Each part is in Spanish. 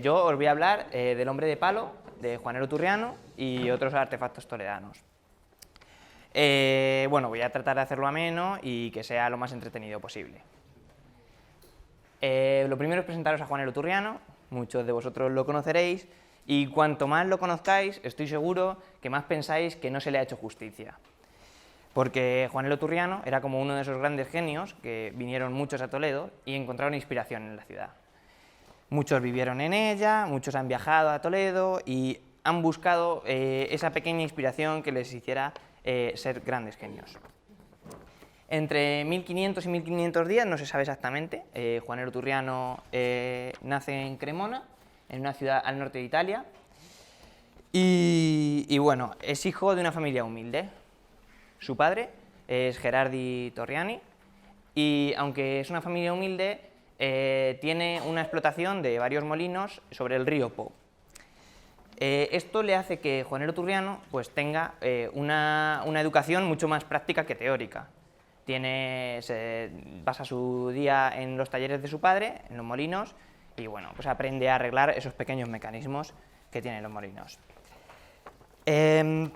yo os voy a hablar del hombre de palo, de Juanelo Turriano y otros artefactos toledanos. Bueno, voy a tratar de hacerlo ameno y que sea lo más entretenido posible. Lo primero es presentaros a Juanelo Turriano, muchos de vosotros lo conoceréis, y cuanto más lo conozcáis, estoy seguro que más pensáis que no se le ha hecho justicia. Porque Juanelo Turriano era como uno de esos grandes genios que vinieron muchos a Toledo y encontraron inspiración en la ciudad. Muchos vivieron en ella, muchos han viajado a Toledo y han buscado esa pequeña inspiración que les hiciera ser grandes genios. Entre 1500 y 1510, no se sabe exactamente, Juanelo Turriano nace en Cremona, en una ciudad al norte de Italia, y bueno, es hijo de una familia humilde. Su padre es Gerardi Torriani, y aunque es una familia humilde, tiene una explotación de varios molinos sobre el río Po. Esto le hace que Juanelo Turriano pues, tenga una educación mucho más práctica que teórica. Pasa su día en los talleres de su padre, en los molinos, y bueno, pues aprende a arreglar esos pequeños mecanismos que tienen los molinos. Un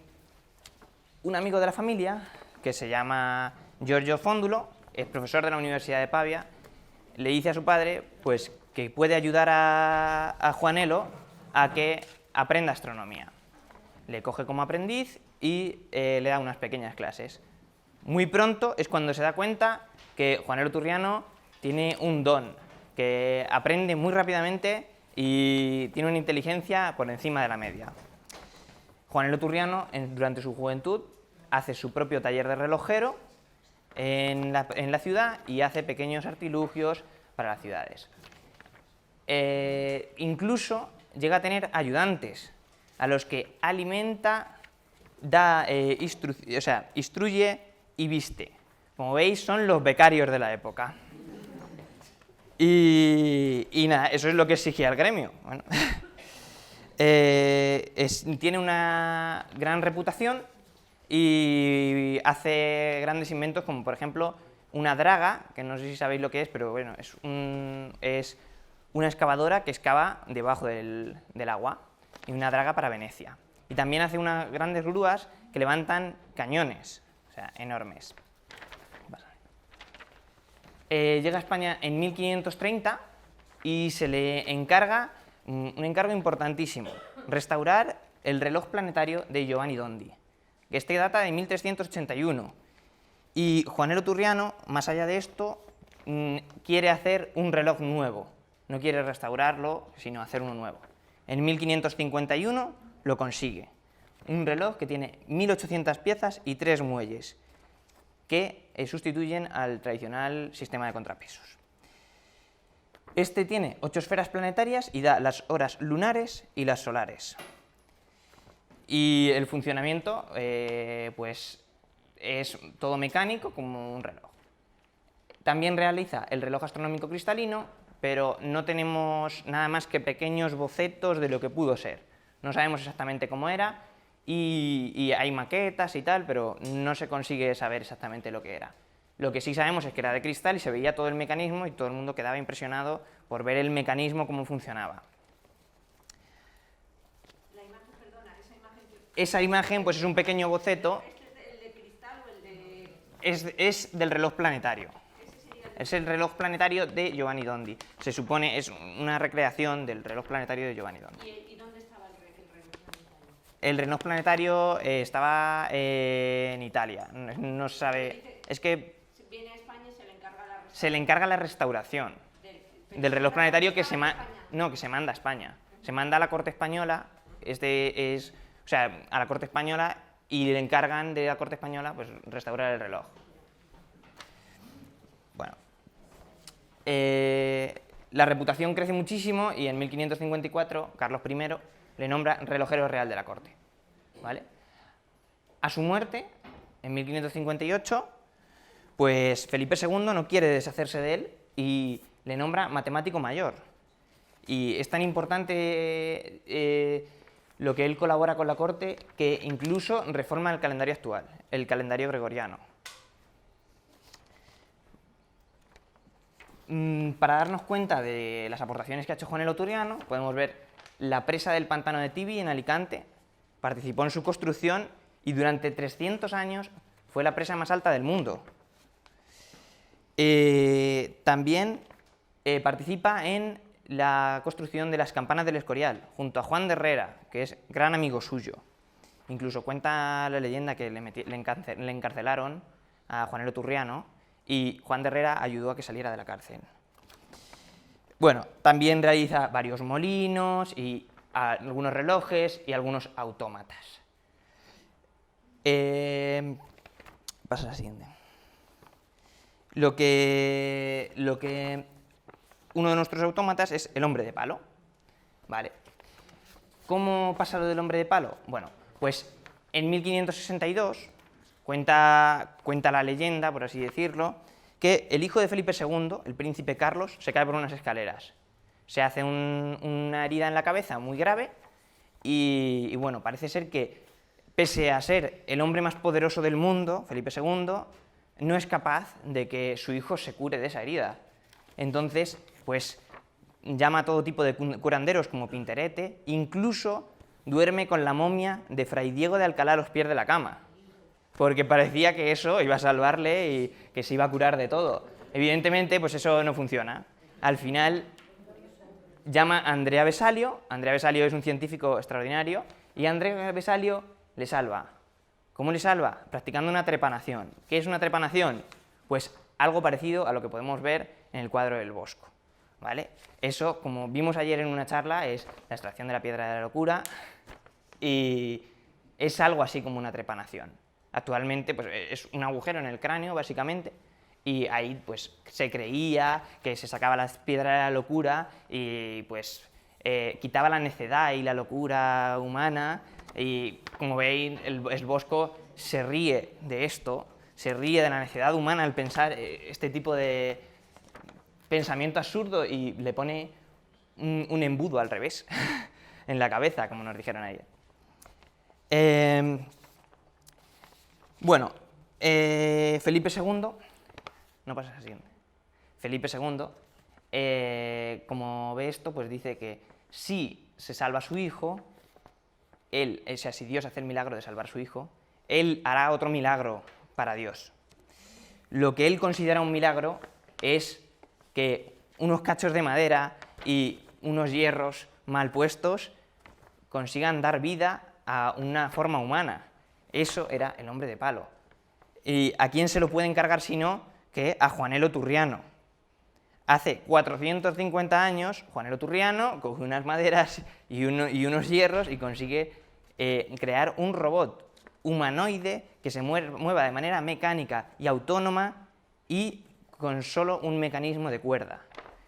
amigo de la familia, que se llama Giorgio Fondulo, es profesor de la Universidad de Pavia, le dice a su padre pues, que puede ayudar a Juanelo a que aprenda astronomía. Le coge como aprendiz y le da unas pequeñas clases. Muy pronto es cuando se da cuenta que Juanelo Turriano tiene un don, que aprende muy rápidamente y tiene una inteligencia por encima de la media. Juanelo Turriano, durante su juventud, hace su propio taller de relojero en la ciudad y hace pequeños artilugios para las ciudades. Incluso llega a tener ayudantes a los que alimenta, instruye y viste. Como veis, son los becarios de la época. Y nada, eso es lo que exigía el gremio. Bueno. Tiene una gran reputación y hace grandes inventos como, por ejemplo, una draga, que no sé si sabéis lo que es, pero bueno, es una excavadora que excava debajo del agua, y una draga para Venecia. Y también hace unas grandes grúas que levantan cañones, o sea, enormes. Llega a España en 1530 y se le encarga un encargo importantísimo: restaurar el reloj planetario de Giovanni Dondi, que este data de 1381. Y Juanelo Turriano, más allá de esto, quiere hacer un reloj nuevo. No quiere restaurarlo, sino hacer uno nuevo. En 1551 lo consigue. Un reloj que tiene 1800 piezas y 3 muelles, que sustituyen al tradicional sistema de contrapesos. Este tiene 8 esferas planetarias y da las horas lunares y las solares. Y el funcionamiento pues es todo mecánico, como un reloj. También realiza el reloj astronómico cristalino, pero no tenemos nada más que pequeños bocetos de lo que pudo ser. No sabemos exactamente cómo era, y hay maquetas y tal, pero no se consigue saber exactamente lo que era. Lo que sí sabemos es que era de cristal y se veía todo el mecanismo y todo el mundo quedaba impresionado por ver el mecanismo, cómo funcionaba. La imagen, perdona, esa imagen... Esa imagen pues es un pequeño boceto. ¿Este es el de cristal o el de...? Es del reloj planetario. Es el reloj planetario de Giovanni Dondi. Se supone, es una recreación del reloj planetario de Giovanni Dondi. ¿Y dónde estaba el reloj planetario? El reloj planetario estaba en Italia. No se sabe... Es que viene a España y se le encarga la restauración del reloj planetario que se manda a España. Se manda a la corte española, o sea, a la corte española, y le encargan de la corte española pues restaurar el reloj. Bueno, la reputación crece muchísimo y en 1554 Carlos I le nombra relojero real de la corte. ¿Vale? A su muerte, en 1558, pues Felipe II no quiere deshacerse de él y le nombra matemático mayor. Y es tan importante lo que él colabora con la corte que incluso reforma el calendario actual, el calendario gregoriano. Para darnos cuenta de las aportaciones que ha hecho Juan el Oturiano, podemos ver la presa del pantano de Tibi en Alicante, participó en su construcción y durante 300 años fue la presa más alta del mundo. También participa en la construcción de las campanas del Escorial, junto a Juan de Herrera, que es gran amigo suyo. Incluso cuenta la leyenda que le encarcelaron a Juan el Oturiano y Juan de Herrera ayudó a que saliera de la cárcel. Bueno, también realiza varios molinos y algunos relojes y algunos autómatas. Pasa a la siguiente. Uno de nuestros autómatas es el hombre de palo. Vale. ¿Cómo pasa lo del hombre de palo? Bueno, pues en 1562 cuenta la leyenda, por así decirlo, que el hijo de Felipe II, el príncipe Carlos, se cae por unas escaleras. Se hace una herida en la cabeza muy grave y bueno, parece ser que, pese a ser el hombre más poderoso del mundo, Felipe II, no es capaz de que su hijo se cure de esa herida. Entonces, pues llama a todo tipo de curanderos como Pinterete, incluso duerme con la momia de Fray Diego de Alcalá a los pies de la cama, porque parecía que eso iba a salvarle y que se iba a curar de todo. Evidentemente, pues eso no funciona. Al final llama a Andrea Vesalio. Andrea Vesalio es un científico extraordinario y Andrea Vesalio le salva. ¿Cómo le salva? Practicando una trepanación. ¿Qué es una trepanación? Pues algo parecido a lo que podemos ver en el cuadro del Bosco, ¿vale? Eso, como vimos ayer en una charla, es la extracción de la piedra de la locura y es algo así como una trepanación. Actualmente pues, es un agujero en el cráneo, básicamente, y ahí pues, se creía que se sacaba la piedra de la locura y pues, quitaba la necedad y la locura humana, y como veis, el Bosco se ríe de esto, se ríe de la necedad humana al pensar este tipo de pensamiento absurdo y le pone un embudo al revés en la cabeza, como nos dijeron ayer. Bueno, Felipe II, no pasa a la siguiente. Felipe II, como ve esto, pues dice que si se salva a su hijo, si Dios hace el milagro de salvar a su hijo, él hará otro milagro para Dios. Lo que él considera un milagro es que unos cachos de madera y unos hierros mal puestos consigan dar vida a una forma humana. Eso era el hombre de palo. ¿Y a quién se lo puede encargar si no que a Juan el Oturiano? Hace 450 años, Juan el Oturiano coge unas maderas y unos hierros y consigue crear un robot humanoide que se mueva de manera mecánica y autónoma y con solo un mecanismo de cuerda.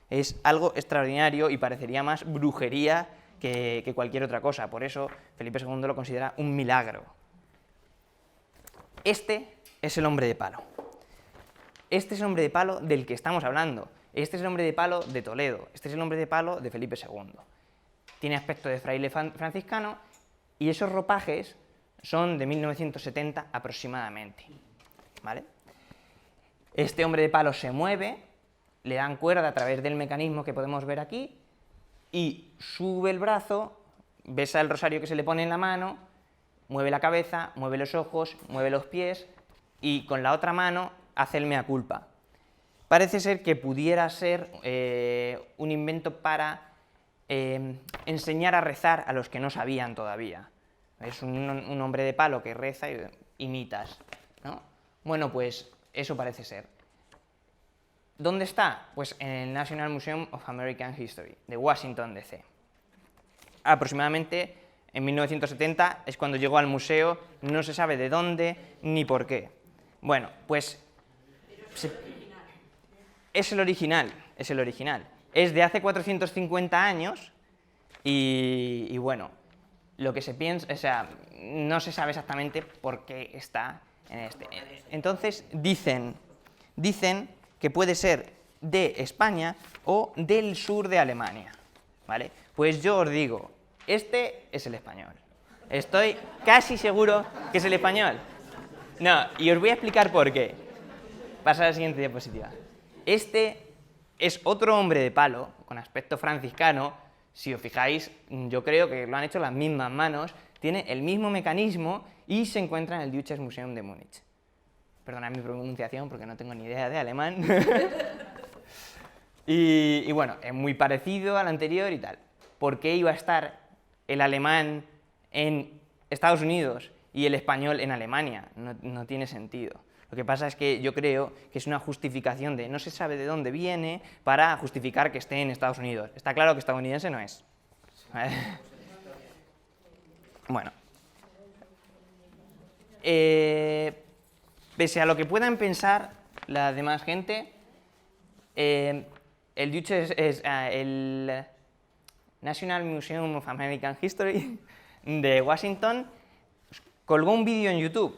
Es algo extraordinario y parecería más brujería que cualquier otra cosa. Por eso Felipe II lo considera un milagro. Este es el hombre de palo. Este es el hombre de palo del que estamos hablando. Este es el hombre de palo de Toledo. Este es el hombre de palo de Felipe II. Tiene aspecto de fraile franciscano y esos ropajes son de 1970 aproximadamente, ¿vale? Este hombre de palo se mueve, le dan cuerda a través del mecanismo que podemos ver aquí y sube el brazo, besa el rosario que se le pone en la mano, mueve la cabeza, mueve los ojos, mueve los pies y con la otra mano hace el mea culpa. Parece ser que pudiera ser un invento para enseñar a rezar a los que no sabían todavía. Es un hombre de palo que reza y imitas, ¿no? Bueno, pues eso parece ser. ¿Dónde está? Pues en el National Museum of American History, de Washington, D.C. Aproximadamente en 1970 es cuando llegó al museo, no se sabe de dónde ni por qué. Bueno, pues es el original, es el original. Es de hace 450 años y bueno, lo que se piensa, o sea, no se sabe exactamente por qué está en este. Entonces dicen que puede ser de España o del sur de Alemania, ¿vale? Pues yo os digo, este es el español. Estoy casi seguro que es el español. No, y os voy a explicar por qué. Pasa a la siguiente diapositiva. Este es otro hombre de palo, con aspecto franciscano. Si os fijáis, yo creo que lo han hecho las mismas manos, tiene el mismo mecanismo y se encuentra en el Deutsches Museum de Múnich. Perdonad mi pronunciación porque no tengo ni idea de alemán. y bueno, es muy parecido al anterior y tal. ¿Por qué iba a estar el alemán en Estados Unidos y el español en Alemania? No tiene sentido. Lo que pasa es que yo creo que es una justificación de no se sabe de dónde viene para justificar que esté en Estados Unidos. Está claro que estadounidense no es. Bueno. Pese a lo que puedan pensar la demás gente, el National Museum of American History de Washington colgó un vídeo en YouTube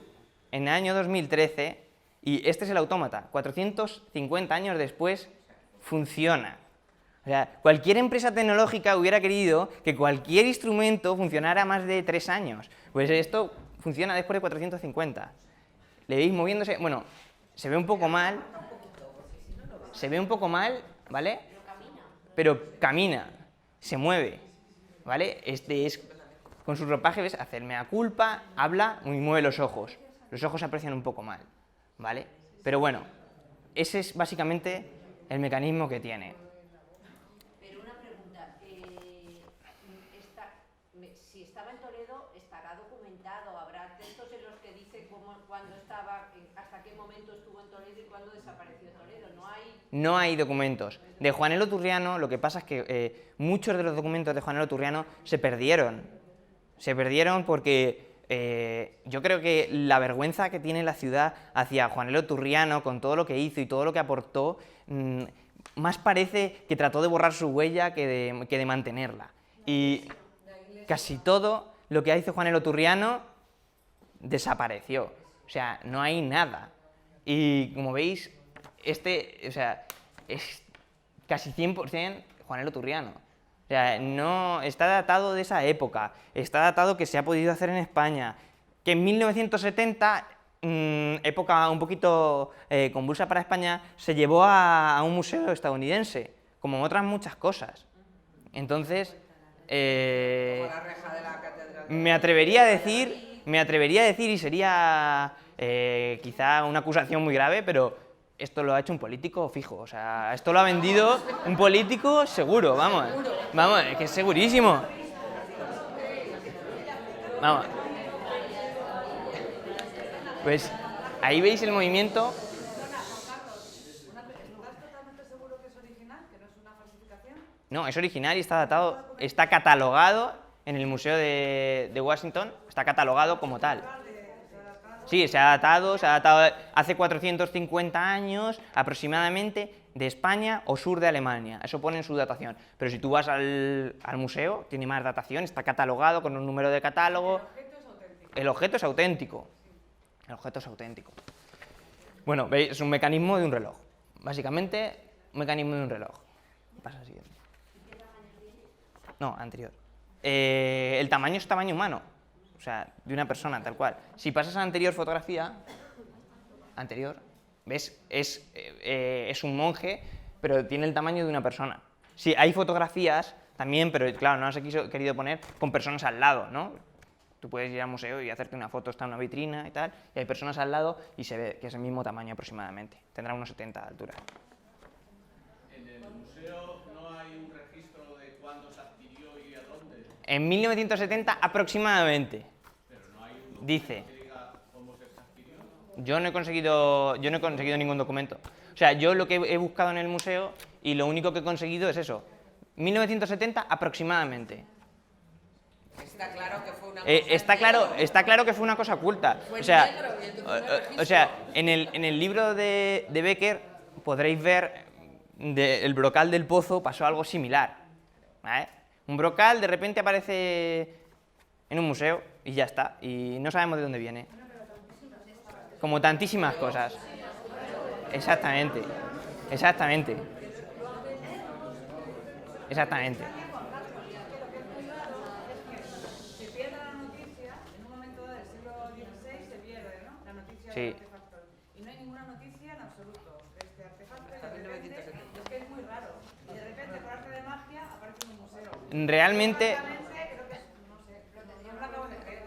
en el año 2013 y este es el autómata. 450 años después funciona. O sea, cualquier empresa tecnológica hubiera querido que cualquier instrumento funcionara más de 3 años. Pues esto funciona después de 450. ¿Le veis moviéndose? Bueno, se ve un poco mal. Se ve un poco mal, ¿vale? Pero camina, se mueve, ¿vale? Este es, con su ropaje, ¿ves? Hace el mea culpa, habla y mueve los ojos. Los ojos se aprecian un poco mal, ¿vale? Pero bueno, ese es básicamente el mecanismo que tiene. Pero una pregunta, si estaba en Toledo, ¿estará documentado? ¿Habrá textos en los que dice cuándo estaba, hasta qué momento estuvo en Toledo y cuándo desapareció Toledo? No hay documentos. De Juanelo Turriano, lo que pasa es que muchos de los documentos de Juanelo Turriano se perdieron. Se perdieron porque yo creo que la vergüenza que tiene la ciudad hacia Juanelo Turriano, con todo lo que hizo y todo lo que aportó, más parece que trató de borrar su huella que de mantenerla. Y casi todo lo que hizo Juanelo Turriano desapareció. O sea, no hay nada. Y como veis, o sea, es casi 100% Juanelo Turriano. O sea, no, está datado de esa época, está datado que se ha podido hacer en España, que en 1970, época un poquito convulsa para España, se llevó a un museo estadounidense, como otras muchas cosas. Entonces, me atrevería a decir, y sería quizá una acusación muy grave, pero esto lo ha hecho un político fijo, o sea, esto lo ha vendido un político seguro, vamos, es que es segurísimo. Vamos. Pues ahí veis el movimiento. ¿Estás totalmente seguro que es original, que no es una falsificación? No, es original y está datado, está catalogado en el Museo de Washington, está catalogado como tal. Sí, se ha datado hace 450 años aproximadamente de España o sur de Alemania, eso pone en su datación. Pero si tú vas al museo, tiene más datación, está catalogado con un número de catálogo. El objeto es auténtico. El objeto es auténtico. Bueno, veis, es un mecanismo de un reloj. Básicamente, un mecanismo de un reloj. Pasa al siguiente. No, anterior. El tamaño es tamaño humano. O sea, de una persona, tal cual. Si pasas a la anterior fotografía, ¿ves? Es un monje, pero tiene el tamaño de una persona. Sí, hay fotografías también, pero claro, no las he querido poner con personas al lado, ¿no? Tú puedes ir al museo y hacerte una foto, está en una vitrina y tal, y hay personas al lado y se ve que es el mismo tamaño aproximadamente. Tendrá unos 70 de altura. ¿En el museo no hay un registro de cuándo se adquirió y a dónde? En 1970 aproximadamente. Pero no hay un Dice. que diga cómo se adquirió. Yo no he conseguido ningún documento. O sea, yo lo que he buscado en el museo y lo único que he conseguido es eso. 1970 aproximadamente. Está claro que fue una Está claro que fue una cosa oculta. O sea, en el libro de Becker podréis ver el brocal del Pozo pasó algo similar. ¿Vale? Un brocal de repente aparece en un museo y ya está. Y no sabemos de dónde viene. Como tantísimas cosas. Exactamente. Exactamente. Exactamente. Se pierde la noticia, en un momento del siglo XVI se pierde, ¿no? La noticia Sí. del artefacto. Y no hay ninguna noticia en absoluto de este artefacto. Es que es muy raro. realmente... Creo que, no sé, no lo acabo de creer.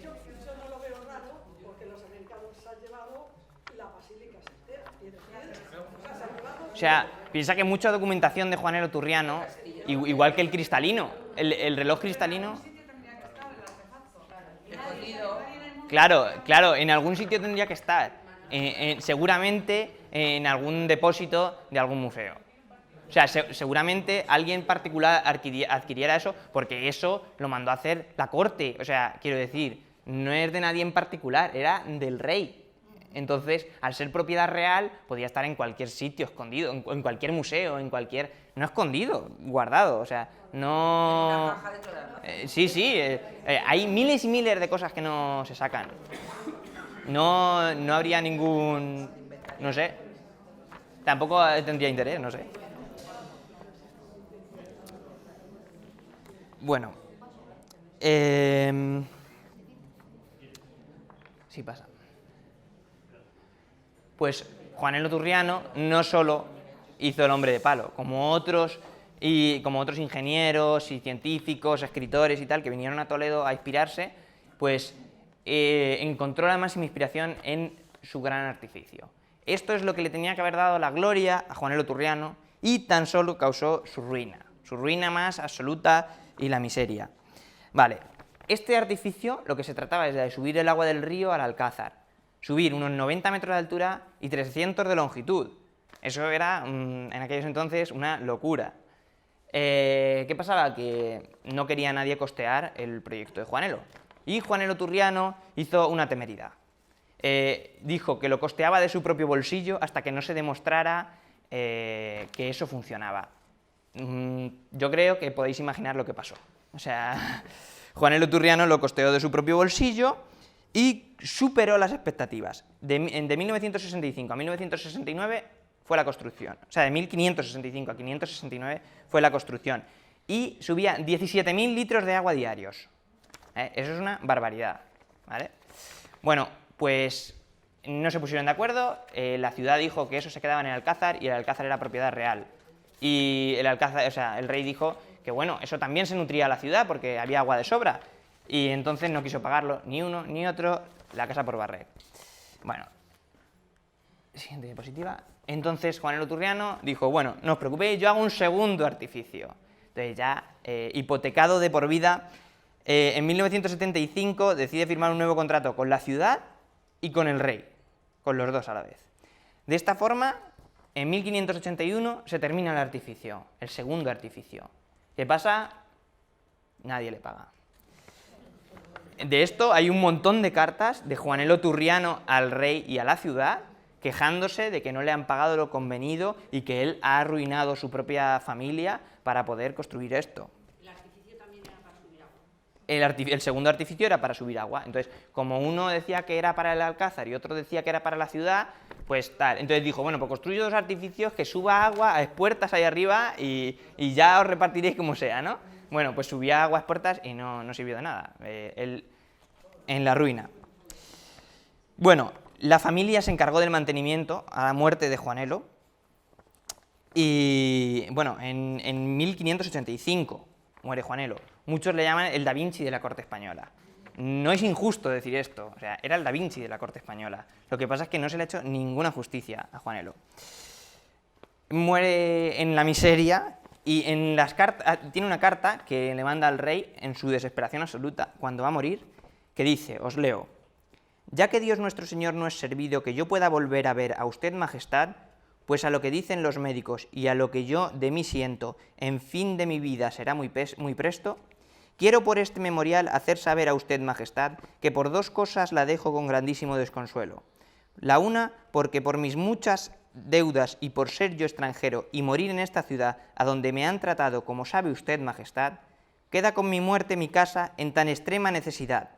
Yo no lo veo raro porque los americanos se han llevado la basílica entera. Se han llevado... O sea, piensa que mucha documentación de Juanelo Turriano, igual que el cristalino, el reloj cristalino... Claro, en algún sitio tendría que estar. Seguramente en algún depósito de algún museo. O sea, seguramente alguien particular adquiriera eso, porque eso lo mandó a hacer la corte. O sea, quiero decir, no es de nadie en particular, era del rey. Entonces, al ser propiedad real, podía estar en cualquier sitio escondido, en cualquier museo, en cualquier... No escondido, guardado, o sea, no... Una caja de chorar, ¿no? Sí, hay miles y miles de cosas que no se sacan. No habría ningún... no sé. Tampoco tendría interés, no sé. Bueno. Sí pasa. Pues Juanelo Turriano no solo hizo el hombre de palo, como otros ingenieros y científicos, escritores y tal, que vinieron a Toledo a inspirarse, pues encontró la máxima inspiración en su gran artificio. Esto es lo que le tenía que haber dado la gloria a Juanelo Turriano y tan solo causó su ruina más absoluta y la miseria. Vale, este artificio lo que se trataba es de subir el agua del río al Alcázar, subir unos 90 metros de altura y 300 de longitud. Eso era, en aquellos entonces, una locura. ¿Qué pasaba? Que no quería nadie costear el proyecto de Juanelo. Y Juanelo Turriano hizo una temeridad. Dijo que lo costeaba de su propio bolsillo hasta que no se demostrara que eso funcionaba. Yo creo que podéis imaginar lo que pasó. O sea, Juanelo Turriano lo costeó de su propio bolsillo y superó las expectativas. De 1965 a 1969 fue la construcción. O sea, de 1565 a 569 fue la construcción. Y subía 17.000 litros de agua diarios. Eso es una barbaridad, ¿vale? Bueno, pues no se pusieron de acuerdo. La ciudad dijo que eso se quedaba en el Alcázar y el Alcázar era propiedad real. Y el Alcázar, o sea, el rey dijo que bueno, eso también se nutría a la ciudad porque había agua de sobra. Y entonces no quiso pagarlo ni uno ni otro, la casa por barrer. Bueno, siguiente diapositiva. Entonces Juanelo Turriano dijo, bueno, no os preocupéis, yo hago un segundo artificio. Entonces ya, hipotecado de por vida, en 1975 decide firmar un nuevo contrato con la ciudad y con el rey, con los dos a la vez. De esta forma, en 1581 se termina el artificio, el segundo artificio. ¿Qué pasa? Nadie le paga. De esto hay un montón de cartas de Juanelo Turriano al rey y a la ciudad quejándose de que no le han pagado lo convenido y que él ha arruinado su propia familia para poder construir esto. El artificio también era para subir agua. El segundo artificio era para subir agua. Entonces, como uno decía que era para el Alcázar y otro decía que era para la ciudad, pues tal. Entonces dijo, bueno, pues construyo dos artificios que suba agua a expuertas ahí arriba y ya os repartiréis como sea, ¿no? Bueno, pues subía agua a expuertas y no sirvió de nada. Él en la ruina. Bueno, la familia se encargó del mantenimiento a la muerte de Juanelo y, bueno, en 1585 muere Juanelo. Muchos le llaman el Da Vinci de la corte española. No es injusto decir esto, o sea, era el Da Vinci de la corte española. Lo que pasa es que no se le ha hecho ninguna justicia a Juanelo. Muere en la miseria y en las cartas, tiene una carta que le manda al rey en su desesperación absoluta cuando va a morir, que dice, os leo: ya que Dios nuestro Señor no es servido que yo pueda volver a ver a usted majestad, pues a lo que dicen los médicos y a lo que yo de mí siento, en fin de mi vida será muy presto, quiero por este memorial hacer saber a usted majestad que por dos cosas la dejo con grandísimo desconsuelo. La una, porque por mis muchas deudas y por ser yo extranjero y morir en esta ciudad a donde me han tratado como sabe usted majestad, queda con mi muerte mi casa en tan extrema necesidad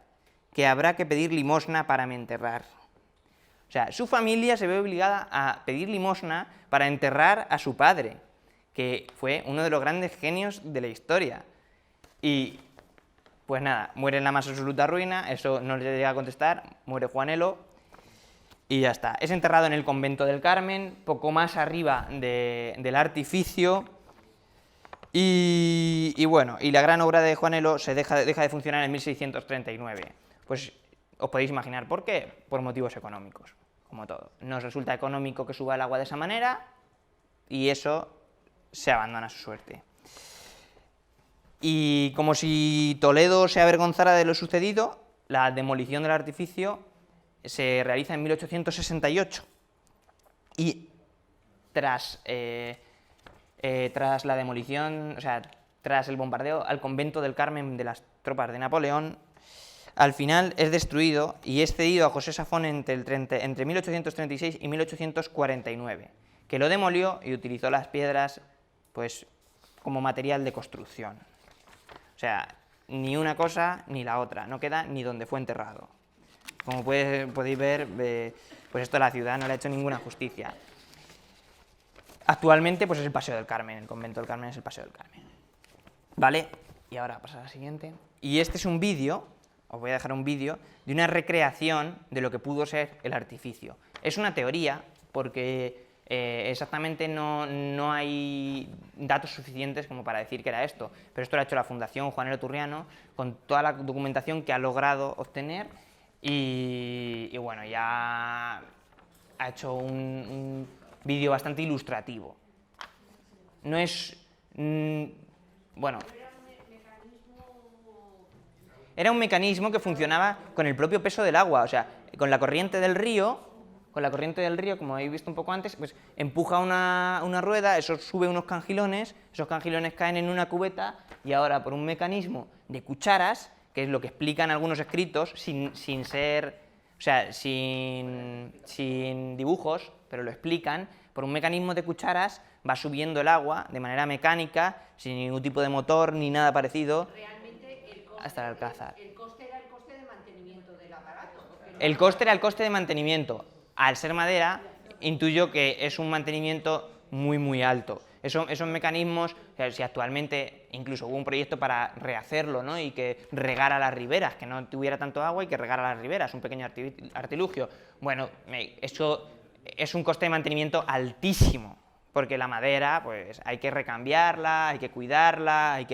que habrá que pedir limosna para me enterrar. O sea, su familia se ve obligada a pedir limosna para enterrar a su padre, que fue uno de los grandes genios de la historia. Y, pues nada, muere en la más absoluta ruina, eso no le llega a contestar, muere Juanelo, y ya está. Es enterrado en el convento del Carmen, poco más arriba del artificio, Y bueno, y la gran obra de Juanelo se deja de funcionar en 1639. Pues os podéis imaginar por qué, por motivos económicos, como todo. Nos resulta económico que suba el agua de esa manera y eso se abandona a su suerte. Y como si Toledo se avergonzara de lo sucedido, la demolición del artificio se realiza en 1868 y tras la demolición, o sea, tras el bombardeo al convento del Carmen de las tropas de Napoleón, al final es destruido y es cedido a José Safón entre 1836 y 1849, que lo demolió y utilizó las piedras pues, como material de construcción. O sea, ni una cosa ni la otra, no queda ni donde fue enterrado. Como podéis ver, pues esto a la ciudad no le ha hecho ninguna justicia. Actualmente pues es el Paseo del Carmen, el convento del Carmen es el Paseo del Carmen. ¿Vale? Y ahora pasar a la siguiente. Y este es un vídeo, os voy a dejar un vídeo, de una recreación de lo que pudo ser el artificio. Es una teoría porque exactamente no hay datos suficientes como para decir que era esto, pero esto lo ha hecho la Fundación Juanelo Turriano con toda la documentación que ha logrado obtener y bueno, ya ha hecho un vídeo bastante ilustrativo. No es... bueno... Era un mecanismo que funcionaba con el propio peso del agua, o sea, con la corriente del río, como habéis visto un poco antes, pues empuja una rueda, eso sube unos cangilones, esos cangilones caen en una cubeta y ahora por un mecanismo de cucharas, que es lo que explican algunos escritos, sin dibujos, pero lo explican, por un mecanismo de cucharas va subiendo el agua de manera mecánica, sin ningún tipo de motor ni nada parecido, hasta el Alcázar. El coste era el coste de mantenimiento del aparato. El coste era el coste de mantenimiento. Al ser madera, intuyo que es un mantenimiento muy, muy alto. Esos mecanismos, si actualmente incluso hubo un proyecto para rehacerlo, ¿no? Y que regara las riberas, que no tuviera tanto agua y que regara las riberas, un pequeño artilugio. Bueno, eso es un coste de mantenimiento altísimo, porque la madera, pues hay que recambiarla, hay que cuidarla,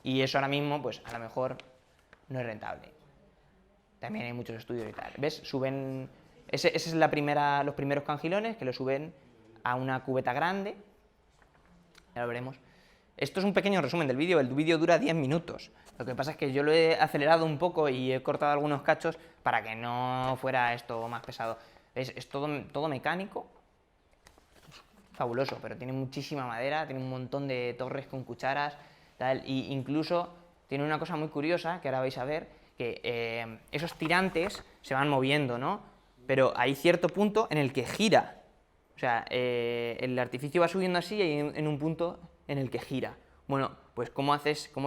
y eso ahora mismo, pues a lo mejor no es rentable. También hay muchos estudios y tal. ¿Ves? Suben... Ese es los primeros cangilones que lo suben a una cubeta grande. Ya lo veremos. Esto es un pequeño resumen del vídeo. El vídeo dura 10 minutos. Lo que pasa es que yo lo he acelerado un poco y he cortado algunos cachos para que no fuera esto más pesado. ¿Ves? Es todo mecánico. Fabuloso, pero tiene muchísima madera, tiene un montón de torres con cucharas, tal, y incluso tiene una cosa muy curiosa, que ahora vais a ver, que esos tirantes se van moviendo, ¿no? Pero hay cierto punto en el que gira. O sea, el artificio va subiendo así y hay en un punto en el que gira. Bueno, pues ¿cómo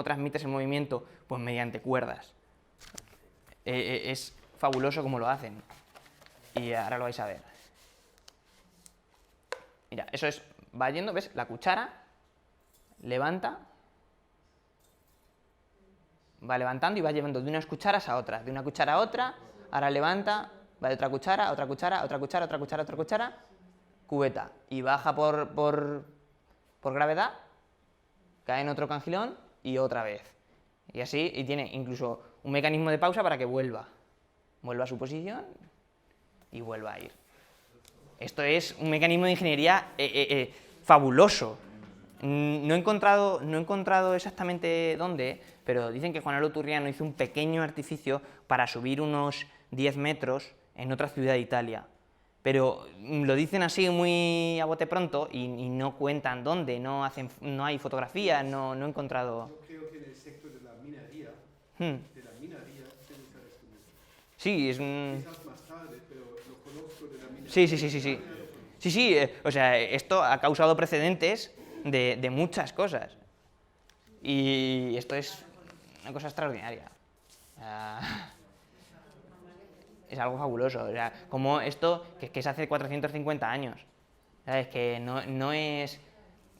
transmites el movimiento? Pues mediante cuerdas. Es fabuloso cómo lo hacen. Y ahora lo vais a ver. Mira, eso es, va yendo, ¿ves? La cuchara levanta, va levantando y va llevando de unas cucharas a otras, de una cuchara a otra, ahora levanta, va de otra cuchara, a otra cuchara, otra cuchara, otra cuchara, otra cuchara, cubeta, y baja por gravedad, cae en otro cangilón y otra vez. Y así, y tiene incluso un mecanismo de pausa para que vuelva a su posición y vuelva a ir. Esto es un mecanismo de ingeniería fabuloso. No he encontrado exactamente dónde, pero dicen que Juanelo Turriano hizo un pequeño artificio para subir unos 10 metros en otra ciudad de Italia. Pero lo dicen así muy a bote pronto y no cuentan dónde, no hay fotografías, no he encontrado... Yo creo que en el sector de la minería, se usa este método. Sí, es un... Quizás más tarde, pero lo conozco de la minería. Sí, o sea, esto ha causado precedentes de muchas cosas. Y esto es una cosa extraordinaria. Es algo fabuloso. O sea, como esto, que se hace 450 años. ¿Sabes? Que no es...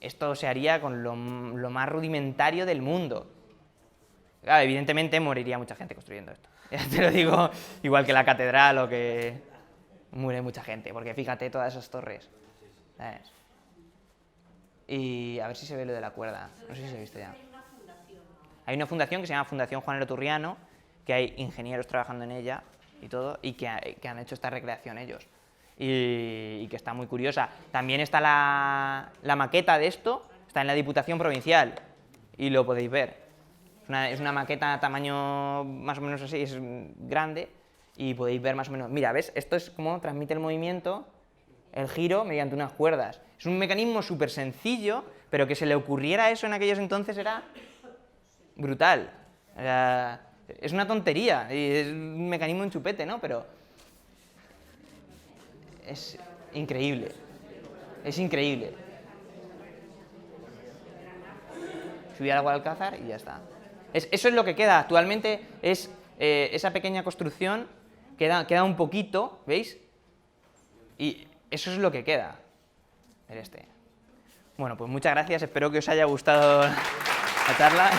Esto se haría con lo más rudimentario del mundo. Claro, evidentemente moriría mucha gente construyendo esto. Ya te lo digo, igual que la catedral o que... Muere mucha gente, porque fíjate todas esas torres. ¿Sabes? Y a ver si se ve lo de la cuerda. No sé si se ha visto ya. Hay una fundación, ¿no? Hay una fundación que se llama Fundación Juan Eloturriano, que hay ingenieros trabajando en ella y todo, y que han hecho esta recreación ellos. Y que está muy curiosa. También está la maqueta de esto, está en la Diputación Provincial, y lo podéis ver. Es una maqueta tamaño más o menos así, es grande, y podéis ver más o menos... Mira, ¿ves? Esto es como transmite el movimiento, el giro, mediante unas cuerdas. Es un mecanismo súper sencillo, pero que se le ocurriera eso en aquellos entonces era brutal. Es una tontería, y es un mecanismo en chupete, ¿no? Pero es increíble. Es increíble. Subir al Guadalcázar y ya está. Eso es lo que queda. Actualmente es esa pequeña construcción, queda un poquito, ¿veis? Y eso es lo que queda. Bueno, pues muchas gracias. Espero que os haya gustado la charla.